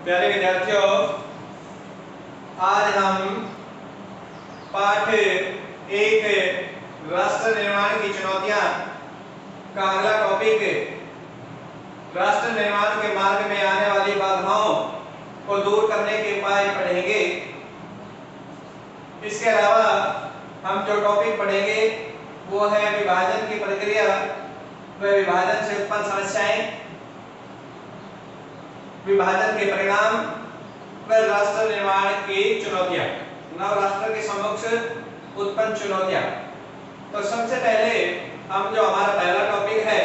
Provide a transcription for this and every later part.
प्यारे विद्यार्थियों, आज हम पाठ एक राष्ट्र निर्माण की चुनौतियां का अगला टॉपिक राष्ट्र निर्माण के मार्ग में आने वाली बाधाओं को दूर करने के उपाय पढ़ेंगे। इसके अलावा हम जो टॉपिक पढ़ेंगे वो है विभाजन की प्रक्रिया व विभाजन से उत्पन्न समस्याएं, विभाजन के परिणाम व राष्ट्र निर्माण की चुनौतियां, नव राष्ट्र के समक्ष उत्पन्न चुनौतियां। तो सबसे पहले हम जो हमारा पहला टॉपिक है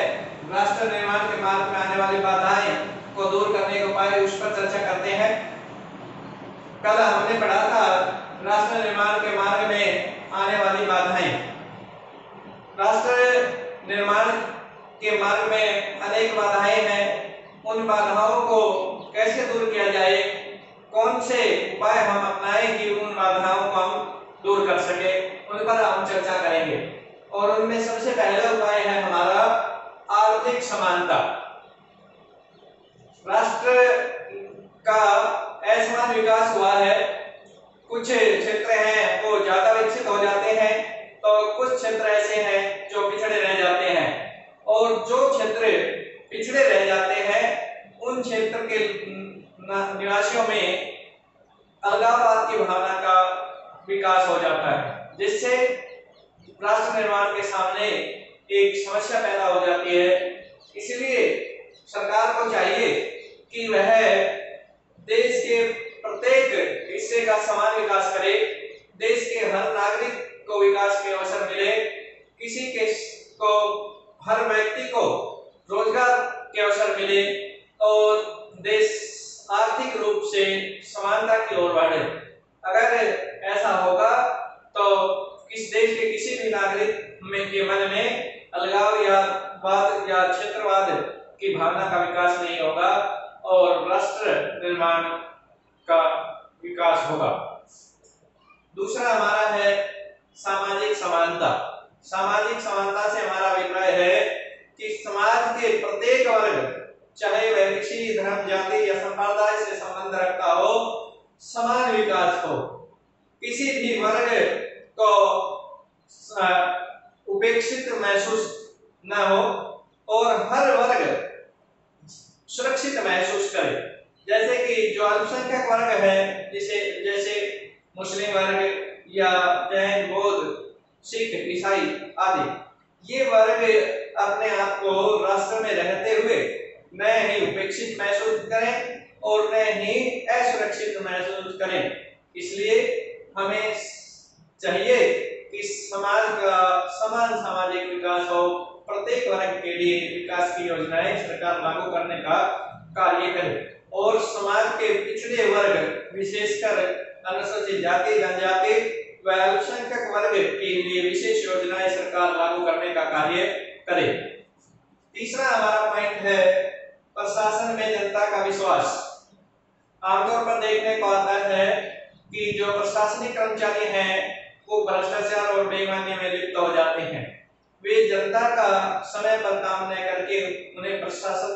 राष्ट्र निर्माण के मार्ग में आने वाली बाधाएं को दूर करने के उपाय, उस पर चर्चा करते हैं। कल हमने पढ़ा था राष्ट्र निर्माण के मार्ग में आने वाली बाधाएं। राष्ट्र निर्माण के मार्ग में अनेक बाधाएं हैं। उन बाधाओं को कैसे दूर किया जाए, कौन से उपाय हम अपनाएं कि उन बाधाओं को हम दूर कर सके, उन पर हम चर्चा करेंगे। और उनमें सबसे पहला उपाय है हमारा आर्थिक समानता। राष्ट्र का असमान विकास हुआ है, कुछ क्षेत्र हैं वो ज्यादा विकसित हो जाते हैं तो कुछ क्षेत्र ऐसे हैं जो पिछड़े रह जाते हैं, और जो क्षेत्र पिछड़े रह जाते हैं उन क्षेत्र के निवासियों में अलगाववाद की भावना का विकास हो जाता है, जिससे राष्ट्र निर्माण के सामने एक समस्या पैदा हो जाती है। इसलिए सरकार को चाहिए कि वह देश के प्रत्येक हिस्से का समान विकास करे, देश के हर नागरिक को विकास के अवसर मिले, किसी के को हर व्यक्ति को रोजगार के अवसर मिले और देश आर्थिक रूप से समानता की ओर बढ़े। अगर ऐसा होगा तो किस देश के किसी भी नागरिक के मन में अलगाव या वाद या क्षेत्रवाद की भावना का विकास नहीं होगा और राष्ट्र निर्माण का विकास होगा। दूसरा हमारा है सामाजिक समानता। सामाजिक समानता से हमारा अभिप्राय है कि समाज के प्रत्येक वर्ग, चाहे वह किसी धर्म, जाति या संप्रदाय से संबंध रखता हो, समान विकास हो, किसी भी वर्ग को उपेक्षित महसूस न हो और हर वर्ग सुरक्षित महसूस करे। जैसे कि जो अल्पसंख्यक वर्ग है, जैसे मुस्लिम वर्ग या जैन, बौद्ध, सिख, ईसाई आदि, ये वर्ग अपने आप को राष्ट्र में रहते हुए न ही उपेक्षित महसूस करें और न ही असुरक्षित महसूस करें। इसलिए हमें चाहिए कि समाज का समान सामाजिक विकास हो, प्रत्येक वर्ग के लिए विकास की योजनाएं सरकार लागू करने का कार्य करे और समाज के पिछड़े वर्ग, विशेषकर अनुसूचित जाति, जनजाति व अल्पसंख्यक वर्ग के लिए विशेष योजनाएं सरकार लागू करने का कार्य करे। तीसरा हमारा पॉइंट है प्रशासन में जनता का विश्वास। आमतौर पर देखने को आता है कि जो प्रशासनिक कर्मचारी हैं वो भ्रष्टाचार और बेईमानी में लिप्त हो जाते हैं। वे जनता का समय पर काम न करके उन्हें प्रशासन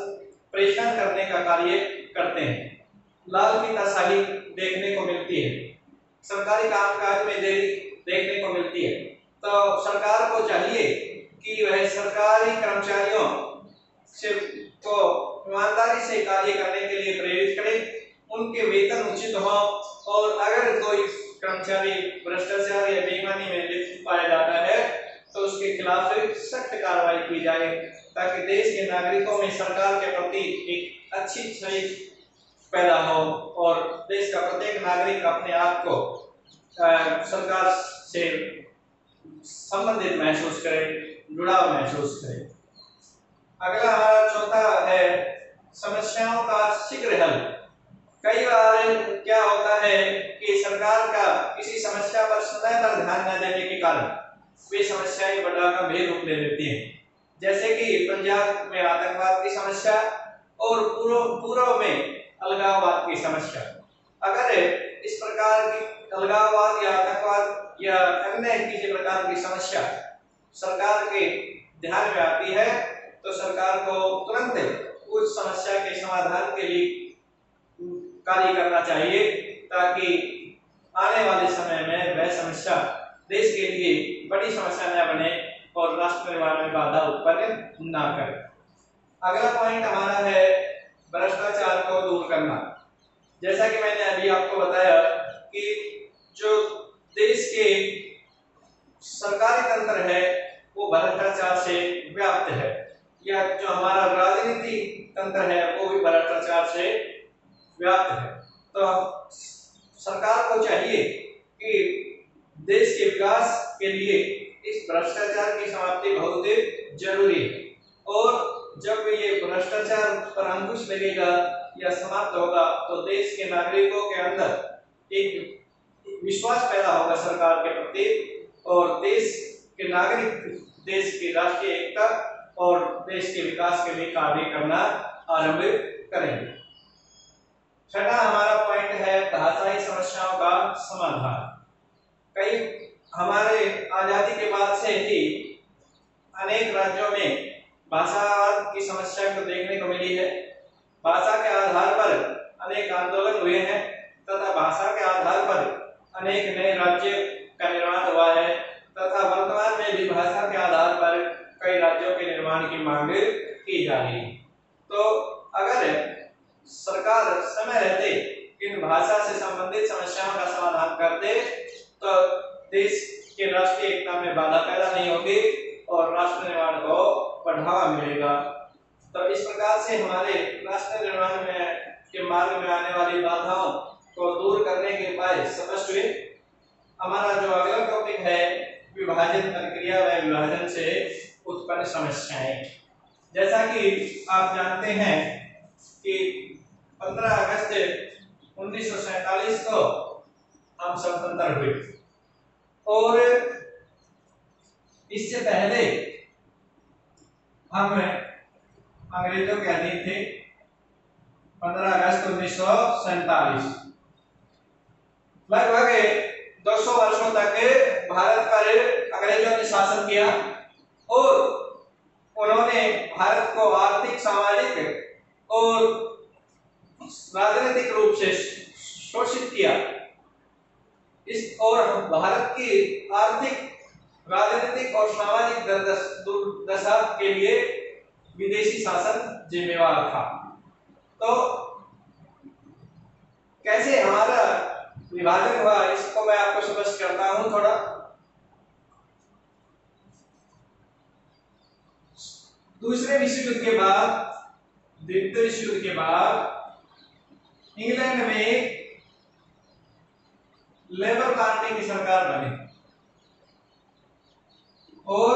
परेशान करने का कार्य करते हैं। लाल फीताशाही देखने को मिलती है, सरकारी कामकाज में देरी देखने को मिलती है। तो सरकार को चाहिए कि वह सरकारी कर्मचारियों से को ईमानदारी से कार्य करने के लिए प्रेरित करे, उनके वेतन उचित हो और अगर कोई कर्मचारी भ्रष्टाचार या बेईमानी में लिप्त पाया जाता है तो उसके खिलाफ सख्त कार्रवाई की जाए, ताकि देश के नागरिकों में सरकार के प्रति एक अच्छी छवि पैदा हो और देश का प्रत्येक नागरिक अपने आप को सरकार से संबंधित महसूस करे, जुड़ाव महसूस करे। अगला हमारा चौथा है समस्याओं का शीघ्र हल। कई बार क्या होता है कि सरकार का किसी समस्या पर समय पर ध्यान न देने के कारण वे समस्याएं बड़ा गंभीर रूप ले लेती हैं। जैसे कि पंजाब में आतंकवाद की समस्या और पूर्व में अलगाववाद की समस्या। अगर इस प्रकार की अलगाववाद या आतंकवाद या अन्य किसी प्रकार की समस्या सरकार के ध्यान में आती है तो सरकार को तुरंत उस समस्या के समाधान के लिए कार्य करना चाहिए ताकि आने वाले समय में वह समस्या देश के लिए बड़ी समस्या न बने और राष्ट्र निर्माण में बाधा उत्पन्न ना करे। अगला पॉइंट हमारा है भ्रष्टाचार को दूर करना। जैसा कि मैंने अभी आपको बताया कि जो देश के सरकारी तंत्र है वो भ्रष्टाचार से व्याप्त है, या जो हमारा राजनीति तंत्र है वो भी भ्रष्टाचार से व्याप्त है। तो सरकार को चाहिए कि देश के विकास के लिए इस भ्रष्टाचार की समाप्ति बहुत जरूरी है, और जब ये भ्रष्टाचार पर अंकुश लगेगा या समाप्त होगा तो देश के नागरिकों के अंदर एक विश्वास पैदा होगा सरकार के प्रति, और देश के नागरिक देश की राष्ट्रीय एकता और देश के विकास के लिए कार्य करना आरंभ करेंगे। छठा हमारा पॉइंट है भाषाई समस्याओं का समाधान। कई हमारे आजादी के बाद से ही अनेक राज्यों में भाषा की समस्या को देखने को मिली है। भाषा के आधार पर अनेक आंदोलन हुए हैं तथा भाषा के आधार पर अनेक नए राज्य का निर्माण हुआ है, तथा वर्तमान में भी भाषा के आधार पर कई राज्यों के निर्माण की मांग की जा रही है। तो अगर सरकार समय रहते इन भाषा से संबंधित समस्याओं का समाधान कर दे तो देश के राष्ट्रीय एकता में बाधा पैदा नहीं होगी और राष्ट्र निर्माण को बढ़ावा मिलेगा। तो इस प्रकार से हमारे राष्ट्र निर्माण में के मार्ग में आने वाली बाधाओं को दूर करने के उपाय स्पष्ट हुए। हमारा जो अगला टॉपिक है विभाजन प्रक्रिया व विभाजन से उत्पन्न समस्याएं। जैसा कि आप जानते हैं कि 15 अगस्त 1947 को हम स्वतंत्र हुए, और इससे पहले हम अंग्रेजों के अधीन थे। 15 अगस्त 1947 लगभग 200 वर्षों तक भारत पर अंग्रेजों ने शासन किया और उन्होंने भारत को आर्थिक, सामाजिक और राजनीतिक रूप से शोषित किया। इस और भारत की आर्थिक, राजनीतिक और सामाजिक दुर्दशा के लिए विदेशी शासन जिम्मेवार था। तो कैसे हमारा विभाजन हुआ इसको मैं आपको स्पष्ट करता हूं थोड़ा। दूसरे विश्व युद्ध के बाद, द्वितीय विश्व युद्ध के बाद इंग्लैंड में लेबर पार्टी की सरकार बनी और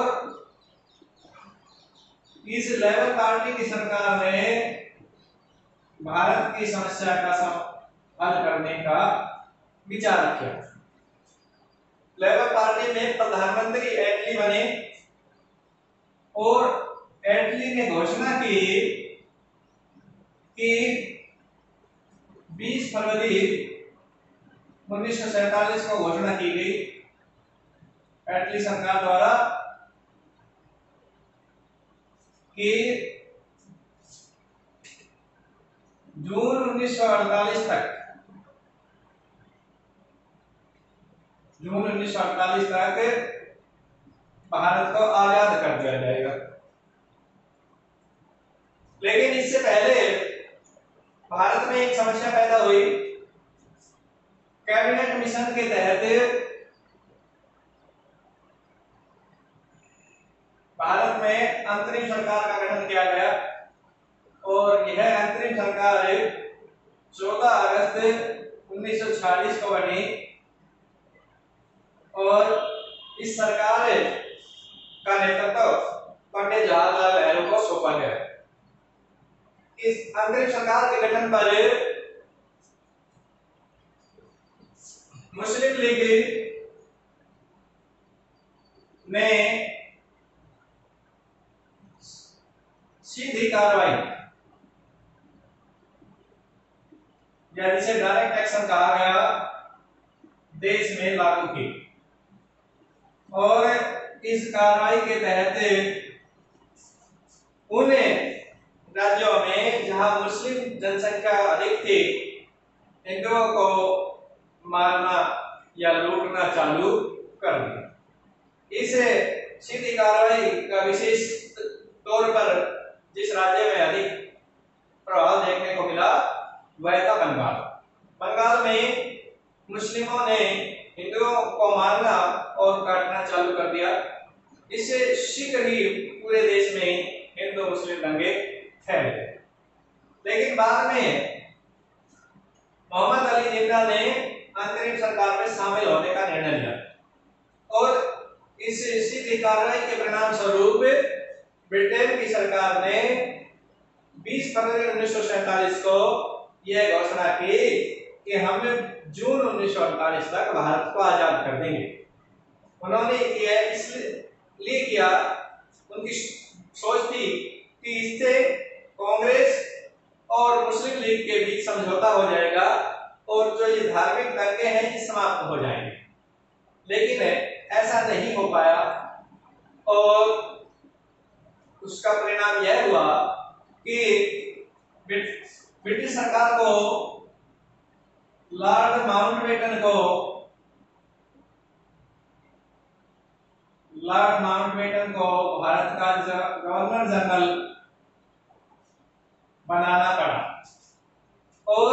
इस लेबर पार्टी की सरकार ने भारत की समस्या का हल करने का विचार किया। लेबर पार्टी में प्रधानमंत्री एटली बने और एटली ने घोषणा की कि 20 फरवरी 1947 को घोषणा की गई एटली सरकार द्वारा कि जून 1948 तक भारत को आजाद कर दिया जाएगा। लेकिन इससे पहले भारत में एक समस्या पैदा हुई। कैबिनेट मिशन के तहत भारत में अंतरिम सरकार का गठन किया गया और यह अंतरिम सरकार 14 अगस्त 1946 को बनी और इस सरकार का नेतृत्व पंडित जवाहरलाल नेहरू को सौंपा गया। इस अंतरिम सरकार के गठन पर मुस्लिम लीग ने सीधी कार्रवाई या जिसे डायरेक्ट एक्शन कहा गया देश में लागू की और इस कार्रवाई के तहत उन राज्यों में जहां मुस्लिम जनसंख्या अधिक थी हिंदुओं को मारना या लूटना चालू कर दिया। इस सीधी कार्रवाई का विशेष तौर पर जिस राज्य में अधिक प्रभाव देखने को मिला वह था बंगाल। बंगाल में मुस्लिमों ने हिंदुओं को मारना और काटना चालू कर दिया। इससे शीघ्र ही पूरे देश में हिंदू मुस्लिम दंगे फैल गए। लेकिन बाद में मोहम्मद अली जिन्ना ने अंतरिम सरकार में शामिल होने का निर्णय लिया और इस सीधी कार्रवाई के परिणाम स्वरूप ब्रिटेन की सरकार ने 20 फरवरी 1947 को यह घोषणा की कि हम जून 1948 तक भारत को आजाद कर देंगे। उन्होंने यह इसलिए किया, उनकी सोच थी कि इससे कांग्रेस और मुस्लिम लीग के बीच समझौता हो जाएगा और जो ये धार्मिक दंगे हैं ये समाप्त हो जाएंगे। लेकिन ऐसा नहीं हो पाया और उसका परिणाम यह हुआ कि ब्रिटिश सरकार को लॉर्ड माउंटबेटन को भारत का गवर्नर जनरल बनाना पड़ा और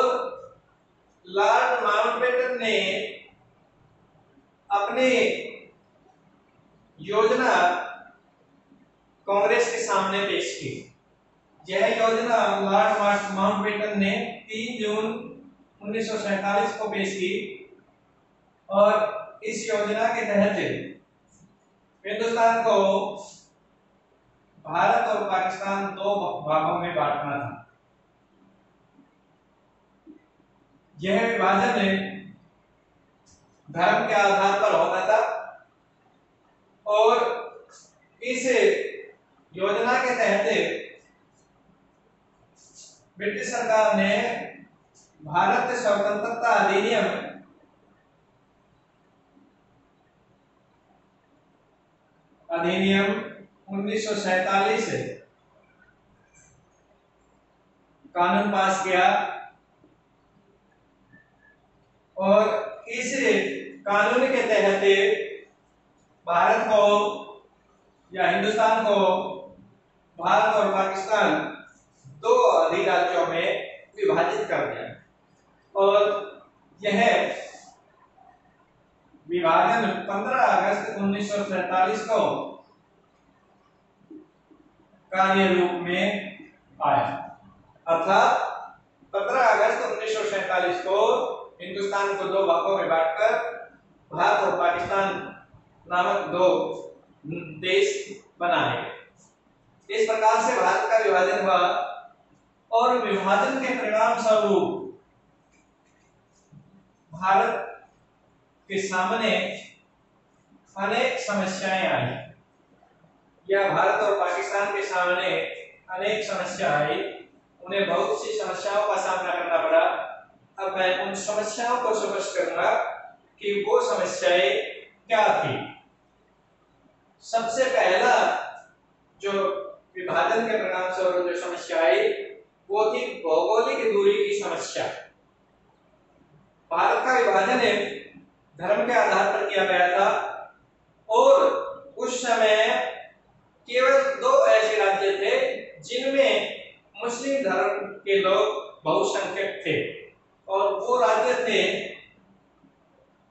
लॉर्ड माउंटबेटन ने अपनी योजना कांग्रेस के सामने पेश की। यह योजना लॉर्ड माउंटबेटन ने 3 जून 1947 को पेश की और इस योजना के तहत हिंदुस्तान को भारत और पाकिस्तान 2 भागों में बांटना था। यह विभाजन धर्म के आधार पर होता था और इस योजना के तहत ब्रिटिश सरकार ने भारत स्वतंत्रता अधिनियम 1947 कानून पास किया और इस कानून के तहत भारत को या हिंदुस्तान को भारत और पाकिस्तान 2 अधिराज्यों में विभाजित कर दिया और यह विभाजन 15 अगस्त 1947 को कार्य रूप में आया। अर्थात 15 अगस्त 1947 को हिंदुस्तान को 2 भागों में बांटकर भारत और पाकिस्तान नामक 2 देश बनाए गए। इस प्रकार से भारत का विभाजन हुआ और विभाजन के परिणाम स्वरूप भारत के सामने अनेक समस्याएं आई या भारत और पाकिस्तान के सामने अनेक समस्या आई। उन्हें बहुत सी समस्याओं का सामना करना पड़ा। अब मैं उन समस्याओं को स्पष्ट करूंगा कि वो समस्याएं क्या थी। सबसे पहला जो विभाजन के परिणाम स्वरूप जो समस्या आई वो थी भौगोलिक दूरी की समस्या। भारत का विभाजन धर्म के आधार पर किया गया था और उस समय केवल 2 ऐसे राज्य थे जिनमें मुस्लिम धर्म के लोग बहुसंख्यक थे और वो राज्य थे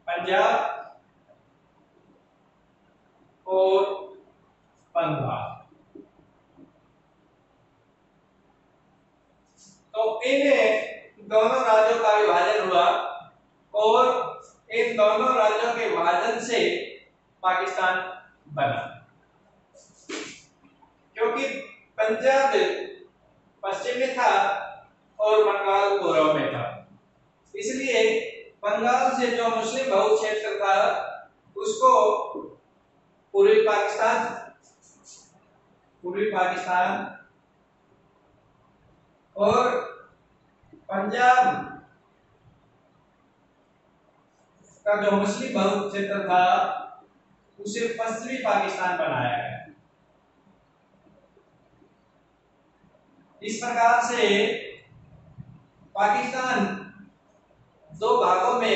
पंजाब और बंगाल। तो इन दोनों राज्यों का विभाजन हुआ और इन दोनों राज्यों के विभाजन से पाकिस्तान बना, क्योंकि पंजाब पश्चिम में था और बंगाल पूर्व में था। इसलिए बंगाल से जो मुस्लिम बहुल क्षेत्र था उसको पूर्वी पाकिस्तान और पंजाब का जो मुस्लिम बहुल क्षेत्र था उसे पश्चिमी पाकिस्तान बनाया गया। इस प्रकार से पाकिस्तान दो भागों में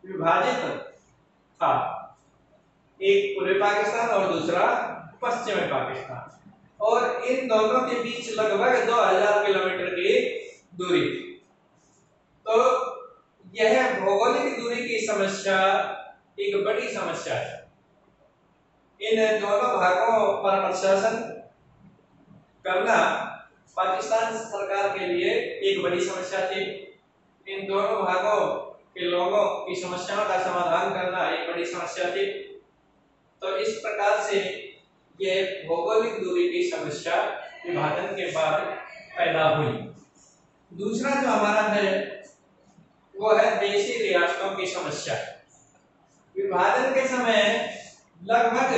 विभाजित था, एक पूर्वी पाकिस्तान और दूसरा पश्चिमी पाकिस्तान, और इन दोनों के बीच लगभग 2000 किलोमीटर की दूरी थी। तो यह भौगोलिक दूरी की समस्या एक बड़ी समस्या है। इन दोनों भागों पर प्रशासन करना पाकिस्तान सरकार के लिए एक बड़ी समस्या थी। इन दोनों भागों के लोगों की समस्याओं का समाधान करना एक बड़ी समस्या थी। तो इस प्रकार से यह भौगोलिक दूरी की समस्या विभाजन के बाद पैदा हुई। दूसरा जो हमारा है वो है देशी रियासतों की समस्या। विभाजन के समय लगभग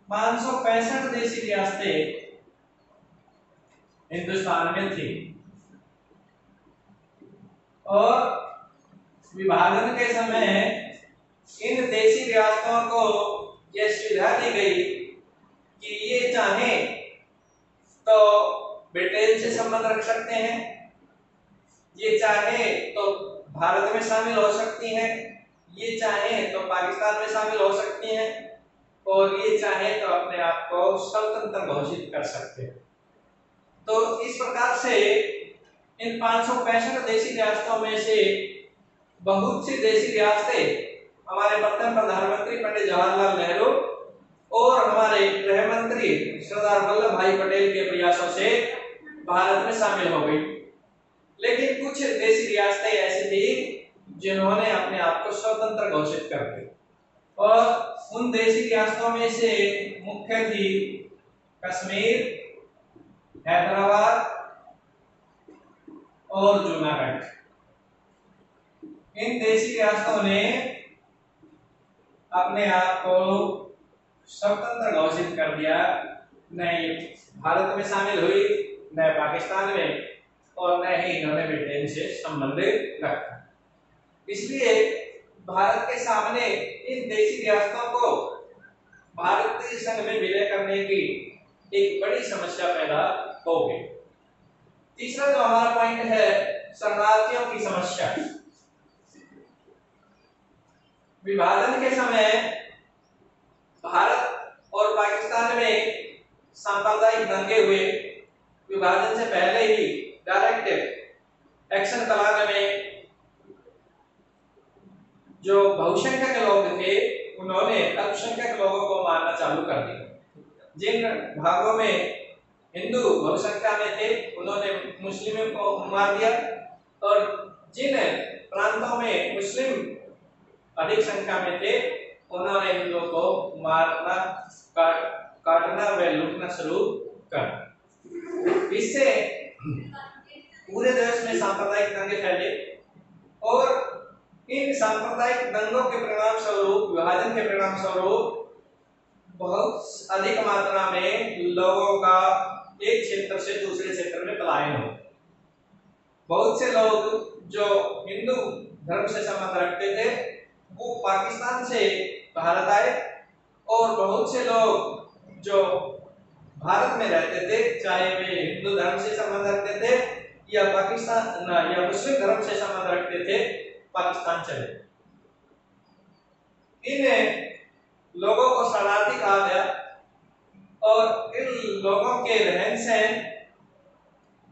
565 देशी रियासतें हिंदुस्तान में थी, और विभाजन के समय इन देशी रियासतों को यह सुविधा दी गई कि ये चाहे तो ब्रिटेन से संबंध रख सकते हैं, ये चाहे तो भारत में शामिल हो सकती हैं, ये चाहे तो पाकिस्तान में शामिल हो सकती हैं, और ये चाहे तो अपने आप को स्वतंत्र घोषित कर सकते हैं। तो इस प्रकार से इन 565 देशी रियासतों में से बहुत सी देशी रियासतें हमारे प्रथम प्रधानमंत्री पंडित जवाहरलाल नेहरू और हमारे गृह मंत्री सरदार वल्लभ भाई पटेल के प्रयासों से भारत में शामिल हो गई। लेकिन कुछ देशी रियासतें ऐसी थी जिन्होंने अपने आप को स्वतंत्र घोषित कर दिया, और उन देशी रियासतों में से मुख्य थी कश्मीर, हैदराबाद और जूनागढ़। इन देशी रियासतों ने अपने आप को स्वतंत्र घोषित कर दिया, न भारत में शामिल हुई, न पाकिस्तान में, और न ही इन्होंने ब्रिटेन से संबंध रखा। इसलिए भारत के सामने इन देशी रियासतों को भारतीय संघ में विलय करने की एक बड़ी समस्या पैदा हो गई। तीसरा जो हमारा पॉइंट है शरणार्थियों की समस्या। विभाजन के समय भारत और पाकिस्तान में सांप्रदायिक दंगे हुए। विभाजन से पहले ही डायरेक्ट एक्शन प्लान में जो बहुसंख्यक लोग थे उन्होंने अल्पसंख्यक लोगों को मारना चालू कर दिया। जिन भागों में हिंदू बहुसंख्या में थे उन्होंने मुस्लिमों को मार दिया, और जिन प्रांतों में मुस्लिम अधिक संख्या में थे उन्होंने हिंदुओं को मारना, काटना व लूटना शुरू कर। इससे पूरे देश में सांप्रदायिक दंगे फैले, और इन सांप्रदायिक दंगों के परिणाम स्वरूप, विभाजन के परिणाम स्वरूप बहुत अधिक मात्रा में लोगों का एक क्षेत्र से दूसरे क्षेत्र में पलायन हो। बहुत से लोग जो हिंदू धर्म से संबंध रखते थे वो पाकिस्तान से भारत आए, और बहुत से लोग जो भारत में रहते थे, चाहे वे हिंदू धर्म से संबंध रखते थे या पाकिस्तान या मुस्लिम धर्म से संबंध रखते थे, पाकिस्तान चले। इन लोगों को शरणार्थी कहा गया, और इन लोगों के रहन सहन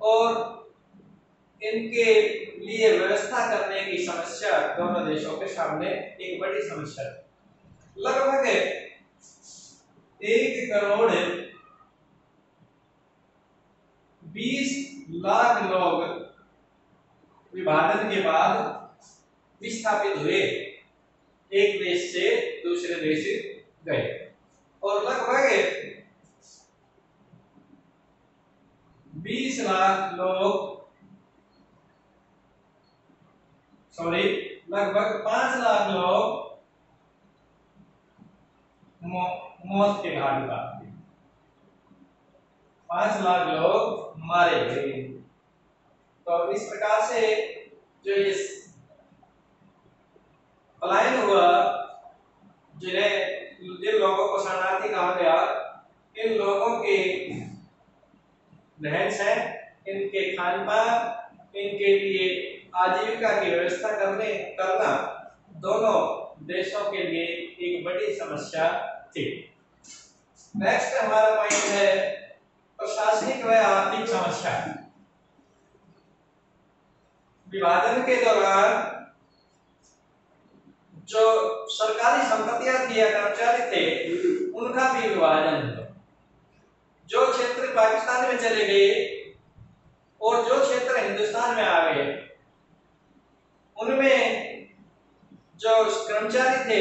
और इनके लिए व्यवस्था करने की समस्या दोनों देशों के सामने एक बड़ी समस्या है। लगभग 1 करोड़ 20 लाख लोग विभाजन के बाद विस्थापित हुए, एक देश से दूसरे देश गए, और लगभग 20 लाख लोग लगभग 5 लाख लोग मौत के घाट उतारे। 5 लाख लोग मारे गए। तो इस प्रकार से जो इस पलायन हुआ, जिन लोगों को शरणार्थी कहा गया, इन लोगों के रहन सहन, इनके खान पान इनके लिए आजीविका की व्यवस्था करना दोनों देशों के लिए एक बड़ी समस्या थी। नेक्स्ट हमारा पॉइंट है प्रशासनिक व आर्थिक समस्या। विभाजन के दौरान जो सरकारी संपत्तियां थी या कर्मचारी थे उनका भी विभाजन हुआ। जो क्षेत्र पाकिस्तान में चले गए और जो क्षेत्र हिंदुस्तान में आ गए उनमें जो कर्मचारी थे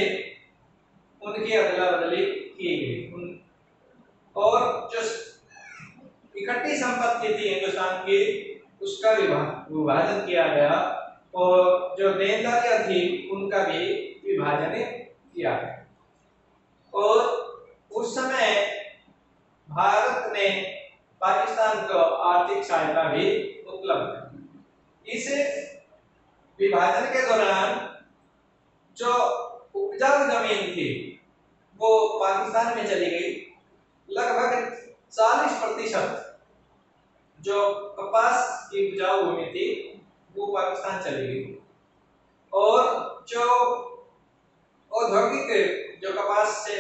उनकी अदला बदली की गई और जो इकट्ठी संपत्ति थी हिंदुस्तान की उसका विभाजन किया गया और जो देनदारियां थी उनका भी विभाजन किया गया। और उस समय भारत ने पाकिस्तान को आर्थिक सहायता भी उपलब्ध की। इस विभाजन के दौरान जो उपजाऊ जमीन थी वो पाकिस्तान में चली गई। लगभग 40% जो कपास की उपजाऊ भूमि थी वो पाकिस्तान चली गई और जो औद्योगिक जो कपास से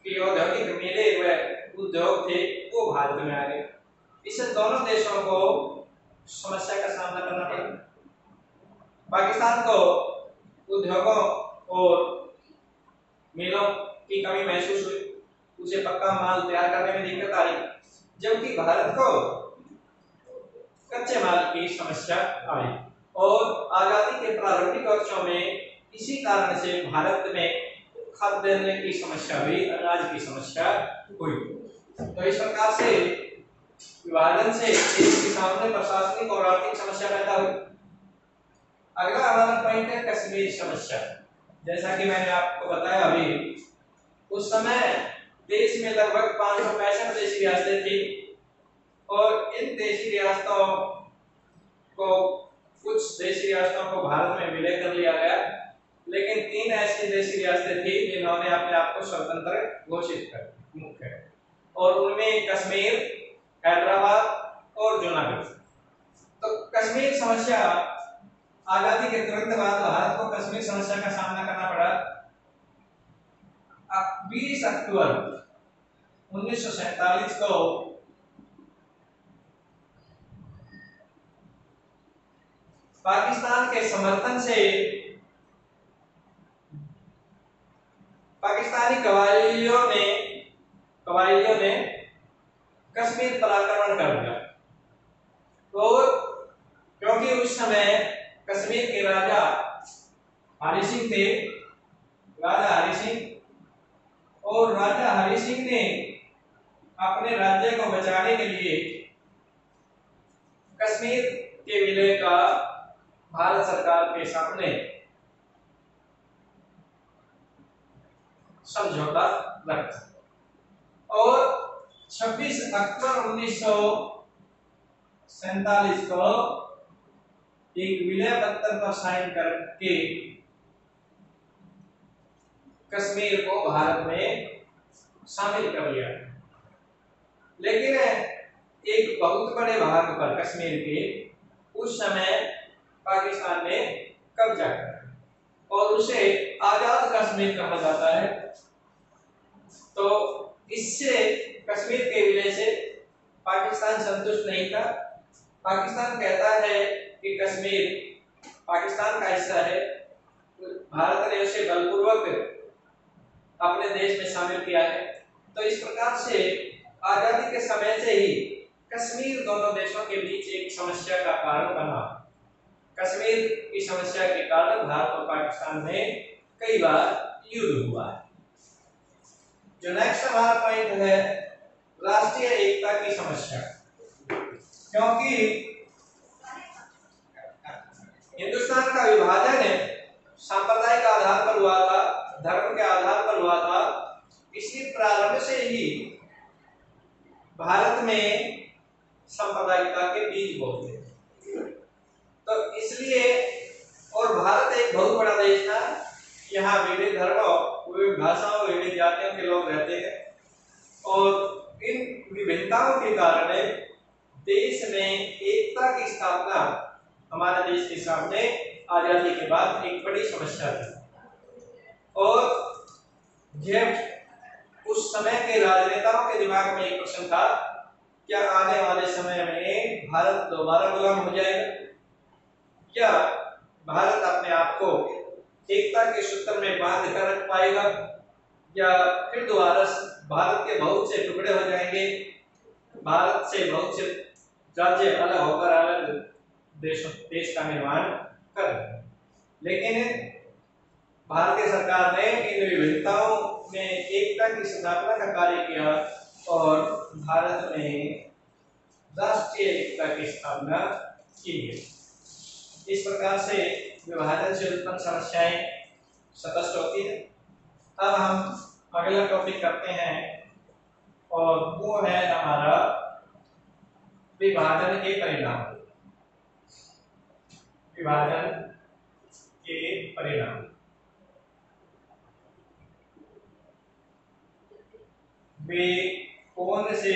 की औद्योगिक मिले हुए उद्योग थे वो भारत में आ गए। इससे दोनों देशों को समस्या का सामना करना पड़ा। पाकिस्तान को उद्योगों और मिलों की कमी महसूस हुई, उसे पक्का माल तैयार करने में दिक्कत आई, जबकि भारत को कच्चे माल की समस्या आई। और आजादी के प्रारंभिक वर्षों में इसी कारण से भारत में खाद्यान्न की समस्या हुई, अनाज की समस्या हुई। तो इस प्रकार से विभाजन से देश के सामने प्रशासनिक और आर्थिक समस्या पैदा हुई। अगला हमारा पॉइंट है कश्मीर समस्या। जैसा कि मैंने आपको बताया अभी, उस समय देश में लगभग 565 देशी रियासतें थी और इन देशी रियासतों को कुछ देशी रियासतों को भारत में विलय कर लिया गया, लेकिन 3 ऐसी देशी रियासतें थी जिन्होंने अपने आप को स्वतंत्र घोषित कर मुख्य, और उनमें कश्मीर, हैदराबाद और जूनागढ़। तो कश्मीर समस्या आजादी के तुरंत बाद भारत को कश्मीर समस्या का सामना करना पड़ा। 20 अक्टूबर 1947 को पाकिस्तान के समर्थन से पाकिस्तानी कबायलियों ने कश्मीर पर आक्रमण कर दिया। और क्योंकि उस समय कश्मीर के राजा हरि सिंह थे, राजा हरि सिंह, और राजा हरि सिंह ने अपने राज्य को बचाने के लिए कश्मीर के विलय का भारत सरकार के सामने समझौता रखा और 26 अक्टूबर 1947 को एक विलय पत्र पर साइन करके कश्मीर को भारत में शामिल कर लिया। लेकिन एक बहुत बड़े भाग पर कश्मीर के उस समय पाकिस्तान ने कब्जा किया और उसे आजाद कश्मीर कहा जाता है। तो इससे कश्मीर के विलय से पाकिस्तान संतुष्ट नहीं था। पाकिस्तान कहता है कि कश्मीर पाकिस्तान का हिस्सा है, भारत ने उसे बलपूर्वक अपने देश में शामिल किया है। तो इस प्रकार से आजादी के समय से ही कश्मीर दोनों देशों के बीच एक समस्या का कारण बना। कश्मीर की समस्या के कारण भारत और पाकिस्तान में कई बार युद्ध हुआ है। जो नेक्स्ट हमारा पॉइंट है राष्ट्रीय एकता की समस्या। क्योंकि हिंदुस्तान का विभाजन सांप्रदायिक आधार पर हुआ था, धर्म के आधार पर हुआ था, इसलिए प्रारंभ से ही भारत में सांप्रदायिकता के बीज बोते थे। तो इसलिए, और भारत एक बहुत बड़ा देश था, यहाँ विविध धर्मों, विविध भाषाओं, विविध जातियों के लोग रहते हैं और इन विभिन्नताओं के कारण देश में एकता की स्थापना हमारे देश के सामने आजादी के बाद एक बड़ी समस्या थी। और यह उस समय के राजनेताओं के दिमाग में एक प्रश्न था, क्या आने वाले समय में भारत दोबारा गुलाम हो जाएगा, या भारत अपने आप को एकता के सूत्र में बांध कर रख पाएगा, या फिर दोबारा भारत के बहुत से टुकड़े हो जाएंगे, भारत से बहुत से राज्य अलग होकर अलग देश का निर्माण कर। लेकिन भारतीय सरकार ने इन विविधताओं में एकता की स्थापना का कार्य किया और भारत में राष्ट्रीय एकता की स्थापना की गई। इस प्रकार से विभाजन से उत्पन्न समस्याएं स्पष्ट होती है। अब हम अगला टॉपिक करते हैं और वो है हमारा विभाजन के परिणाम। विभाजन के परिणाम वे कौन से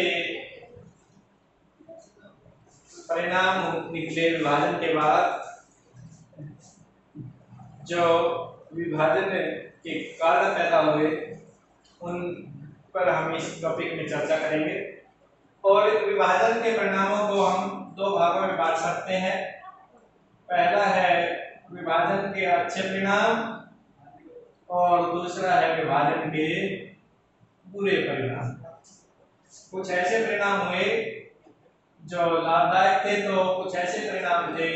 परिणाम निकले विभाजन के बाद, जो विभाजन के कारण पैदा हुए, उन पर हम इस टॉपिक में चर्चा करेंगे। और विभाजन के परिणामों को हम दो भागों में बांट सकते हैं। पहला है विभाजन के अच्छे परिणाम और दूसरा है विभाजन के बुरे परिणाम। कुछ ऐसे परिणाम हुए जो लाभदायक थे, तो कुछ ऐसे परिणाम थे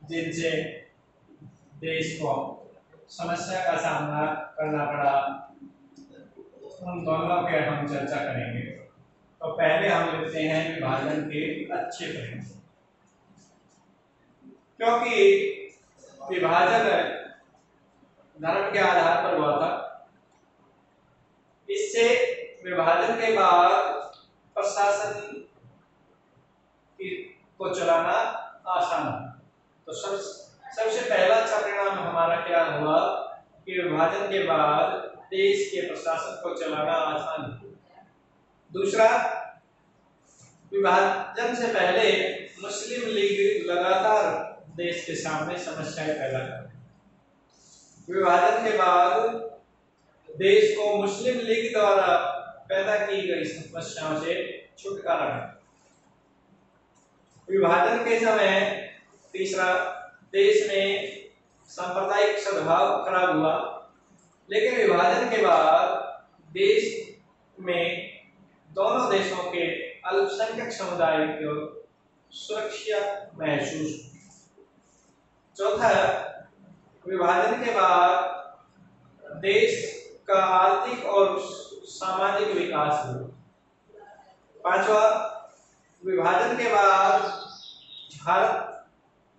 जिनसे देश को समस्या का सामना करना पड़ा। उन दोनों के हम चर्चा करेंगे। तो पहले हम लेते हैं विभाजन के अच्छे परिणाम, क्योंकि विभाजन धर्म के आधार पर हुआ था। इससे विभाजन के बाद प्रशासन को चलाना आसान है। तो सबसे पहला अच्छा परिणाम हमारा क्या हुआ कि विभाजन के बाद देश के प्रशासन को चलाना आसान है। दूसरा, विभाजन से पहले मुस्लिम लीग लगातार देश के सामने समस्याएं पैदा कर। विभाजन के बाद देश को मुस्लिम लीग द्वारा पैदा की गई समस्याओं से छुटकारा मिला। विभाजन के समय तीसरा, देश में सांप्रदायिक सद्भाव खराब हुआ। लेकिन विभाजन के बाद देश में दोनों देशों के अल्पसंख्यक समुदाय को सुरक्षा महसूस हुई। चौथा, विभाजन के बाद देश का आर्थिक और सामाजिक विकास हुआ। पांचवा, विभाजन के बाद भारत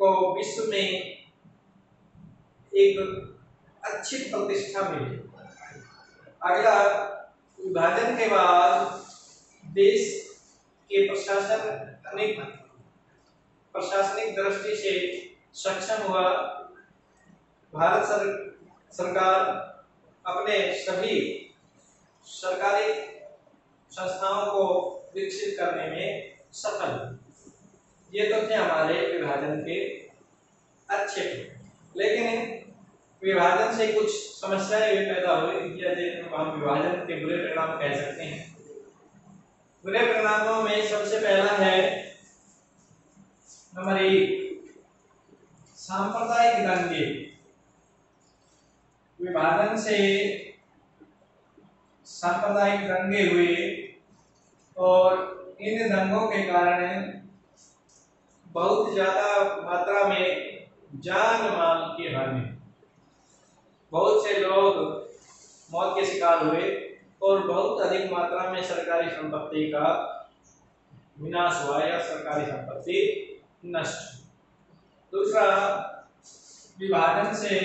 को विश्व में एक अच्छी प्रतिष्ठा मिली। अगला, विभाजन के बाद देश के प्रशासनिक दृष्टि से सक्षम हुआ। भारत सरकार अपने सभी सरकारी संस्थाओं को विकसित करने में सफल हुई। ये तो थे हमारे विभाजन के अच्छे। लेकिन विभाजन से कुछ समस्याएं भी पैदा हुई, जैसे हम विभाजन के बुरे परिणाम कह सकते हैं। बुरे परिणामों में सबसे पहला है नंबर 1, सांप्रदायिक दंगे। विभाजन से सांप्रदायिक दंगे हुए और इन दंगों के कारण बहुत ज्यादा मात्रा में जान माल की हानि, बहुत से लोग मौत के शिकार हुए और बहुत अधिक मात्रा में सरकारी संपत्ति का विनाश हुआ या सरकारी संपत्ति नष्ट। दूसरा, विभाजन से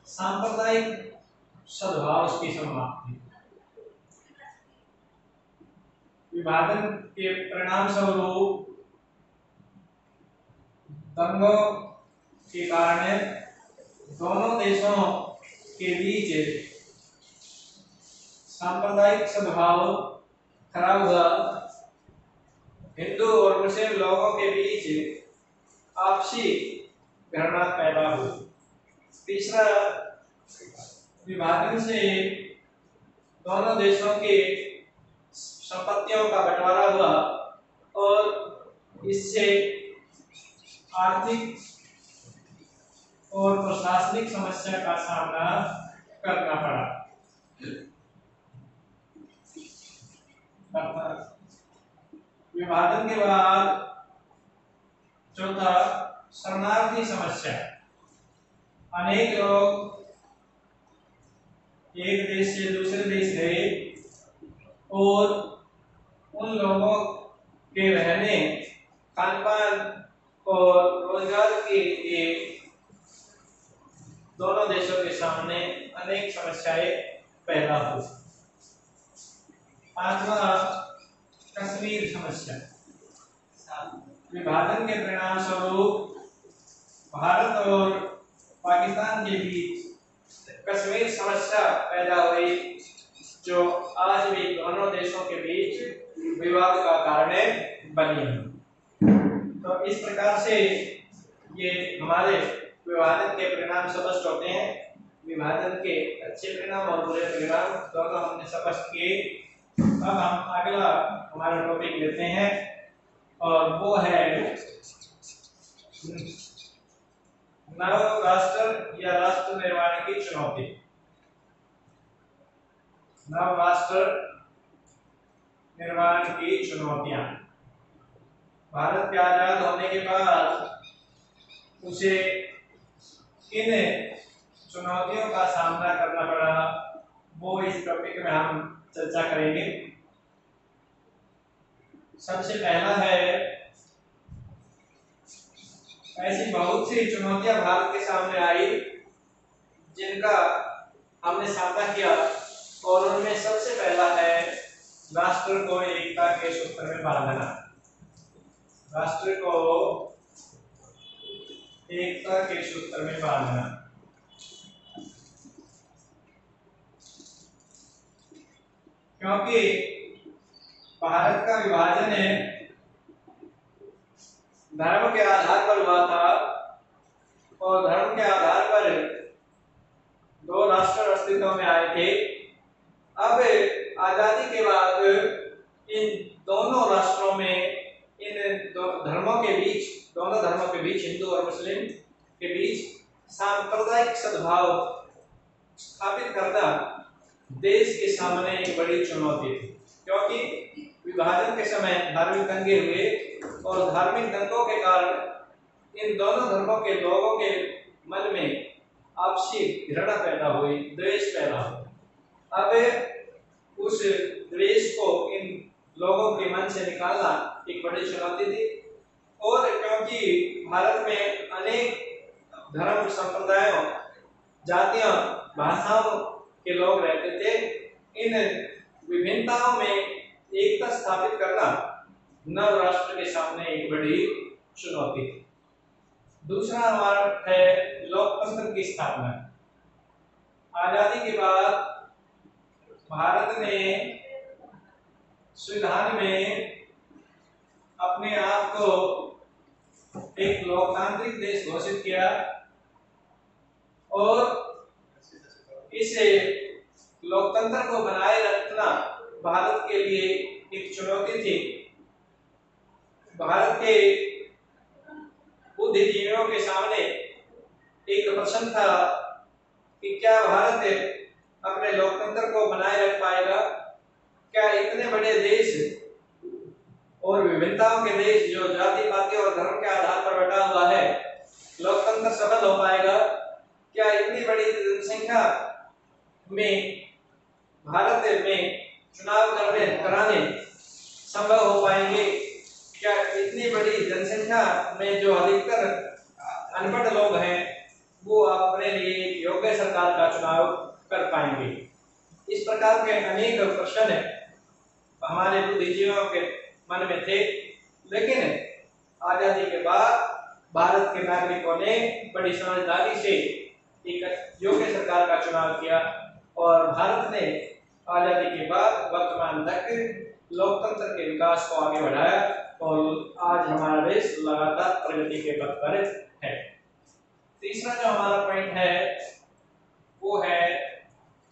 सांप्रदायिक सद्भाव की समाप्ति। विभाजन के परिणाम स्वरूप दंगों के कारण दोनों देशों के बीच सांप्रदायिक सद्भाव खराब हुआ। हिंदू और मुस्लिम लोगों के बीच आपसी घृणा पैदा हुई। तीसरा, विभाजन से दोनों देशों के संपत्तियों का बंटवारा हुआ और इससे आर्थिक और प्रशासनिक समस्या का सामना करना पड़ा। विभाजन के बाद चौथा, शरणार्थी समस्या। अनेक लोग एक देश से दूसरे देश गए और उन लोगों के रहने, खान पान और रोजगार के लिए दोनों देशों के सामने अनेक समस्याएं पैदा हुई। पांचवा, कश्मीर समस्या। विभाजन के परिणाम स्वरूप भारत और पाकिस्तान के बीच कश्मीर समस्या पैदा हुई, जो आज भी दोनों देशों के बीच विवाद का कारण बनी है। तो इस प्रकार से ये हमारे विभाजन के परिणाम स्पष्ट होते हैं। विभाजन के अच्छे परिणाम और बुरे परिणाम दोनों हमने स्पष्ट किए। अब हम अगला हमारा टॉपिक लेते हैं और वो है नव राष्ट्र या राष्ट्र निर्माण की चुनौती। नव राष्ट्र निर्माण की चुनौतियां। भारत के आजाद होने के बाद उसे किन चुनौतियों का सामना करना पड़ा, वो इस टॉपिक में हम चर्चा करेंगे। सबसे पहला है, ऐसी बहुत सी चुनौतियां भारत के सामने आई जिनका हमने सामना किया, और उनमें सबसे पहला है राष्ट्र को एकता के सूत्र में बांधना। राष्ट्र को एकता के सूत्र में बांधना। क्योंकि भारत का विभाजन धर्म के आधार पर हुआ था और धर्म के आधार पर दो राष्ट्र अस्तित्व में आए थे। अब आजादी के बाद इन दोनों राष्ट्रों में, इन धर्मों के बीच, दोनों धर्मों के बीच, हिंदू और मुस्लिम के बीच सांप्रदायिक सद्भाव स्थापित करना देश के सामने एक बड़ी चुनौती थी। क्योंकि विभाजन के समय धार्मिक दंगे हुए और धार्मिक दंगों के कारण इन दोनों धर्मों के लोगों के मन में आपसी घृणा पैदा हुई, द्वेष पैदा हुआ। अब उस द्वेष को इन लोगों के मन से निकालना एक बड़ी चुनौती थी। और क्योंकि भारत में अनेक धर्म, संप्रदायों, जातियों, भाषाओं के लोग रहते थे, इन विभिन्नताओं में एकता स्थापित करना नव राष्ट्र के सामने एक बड़ी चुनौती थी। दूसरा हमारा है लोकतंत्र की स्थापना। आजादी के बाद भारत ने संविधान में अपने आप को एक लोकतांत्रिक देश घोषित किया और इस लोकतंत्र को बनाए रखना भारत के लिए एक चुनौती थी। भारत के बुद्धिजीवियों के सामने एक प्रश्न था कि क्या भारत अपने लोकतंत्र को बनाए रख पाएगा? क्या इतने बड़े देश और विभिन्नताओं के देश जो जाति पाति और धर्म के आधार पर बटा हुआ है, लोकतंत्र सफल हो पाएगा? क्या इतनी बड़ी जनसंख्या में भारत में चुनाव कराने संभव हो पाएंगे? क्या इतनी बड़ी जनसंख्या में जो अधिकतर अनपढ़ लोग हैं वो अपने लिए योग्य सरकार का चुनाव कर पाएंगे? इस प्रकार के अनेक प्रश्न हमारे बुद्धिजीवियों के मन में थे। लेकिन आजादी के बाद भारत के नागरिकों ने बड़ी समझदारी से एक योग्य सरकार का चुनाव किया और भारत ने आजादी के बाद वर्तमान तक लोकतंत्र के विकास को आगे बढ़ाया और आज हमारा देश लगातार प्रगति के पथ पर है। तीसरा जो हमारा पॉइंट है वो है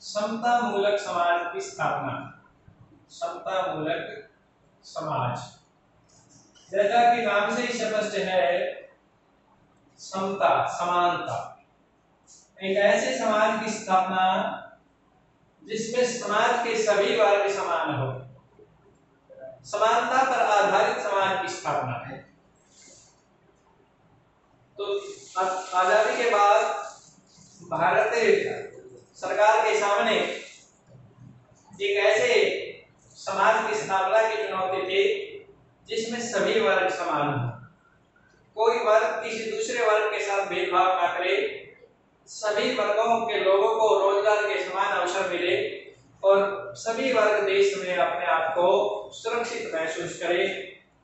समता मूलक समाज की स्थापना। समता मूलक समाज, जैसा कि नाम से ही स्पष्ट है, समता, समानता, एक ऐसे समाज की स्थापना जिसमें समाज के सभी वर्ग समान हो, समानता पर आधारित समाज की स्थापना है। तो आजादी के बाद भारत सरकार के सामने एक ऐसे समाज की स्थापना की चुनौती थी जिसमें सभी वर्ग समान हो, कोई वर्ग किसी दूसरे वर्ग के साथ भेदभाव ना करे, सभी वर्गों के लोगों को रोजगार के समान अवसर मिले और सभी वर्ग देश में अपने आप को सुरक्षित महसूस करे,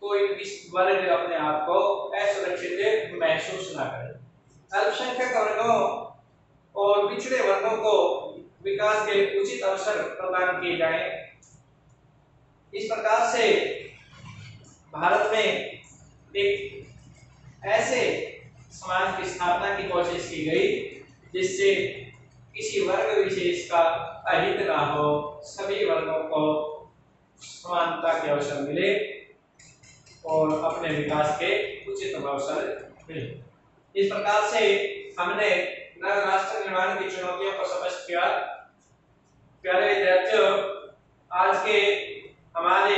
कोई वर्ग अपने आप को असुरक्षित महसूस ना करे। अल्पसंख्यक वर्गों और पिछड़े वर्गों को विकास के उचित अवसर प्रदान किए जाएं। इस प्रकार से भारत में एक ऐसे समाज की स्थापना की कोशिश की गई जिससे किसी वर्ग विशेष का अहित ना हो, सभी वर्गों को समानता के अवसर मिले और अपने विकास के उचित अवसर मिले। इस प्रकार से हमने नव राष्ट्र निर्माण की चुनौतियों को स्पष्ट किया। प्यारे विद्यार्थियों, आज के हमारे